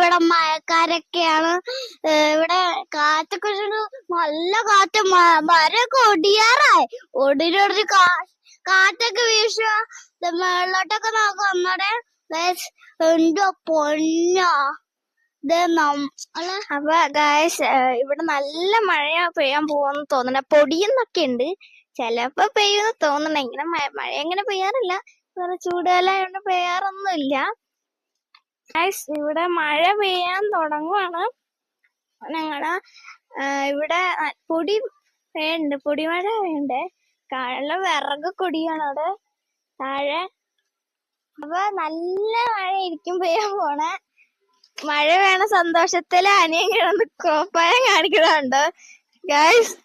ഇവിടെ മഴക്കാരൊക്കെയാണ്. ഇവിടെ കാറ്റൊക്കെ നല്ല കാറ്റ്, മരമൊക്കെ ഒടിയാറായി. ഒടിനൊടി കാറ്റൊക്കെ വീശുക. മേളിലോട്ടൊക്കെ നോക്കാം ഒന്നൂടെ. എന്റെ പൊന്നോ, അപ്പൊ ഗായ്സ് ഇവിടെ നല്ല മഴ പെയ്യാൻ പോവാന്ന് തോന്നണ. പൊടിയെന്നൊക്കെ ഉണ്ട്, ചെലപ്പോ പെയ്യുമെന്ന് തോന്നണ. ഇങ്ങനെ മഴ എങ്ങനെ പെയ്യാറില്ല, ചൂടുകാലായോണ്ട് പെയ്യാറൊന്നുമില്ല. ഗായ്സ് ഇവിടെ മഴ പെയ്യാൻ തുടങ്ങുവാണ്. ഞങ്ങളെ ഇവിടെ പൊടിമഴ വേണ്ടേ. കാലുള്ള വിറക് കൊടിയാണ് അവിടെ താഴെ. അപ്പൊ നല്ല മഴ ഇരിക്കും പെയ്യാൻ പോണേ. മഴ വേണ സന്തോഷത്തില് അനിയൻ കിടന്ന് കോപ്പായം കാണിക്കണുണ്ടോ ഗായ്സ്?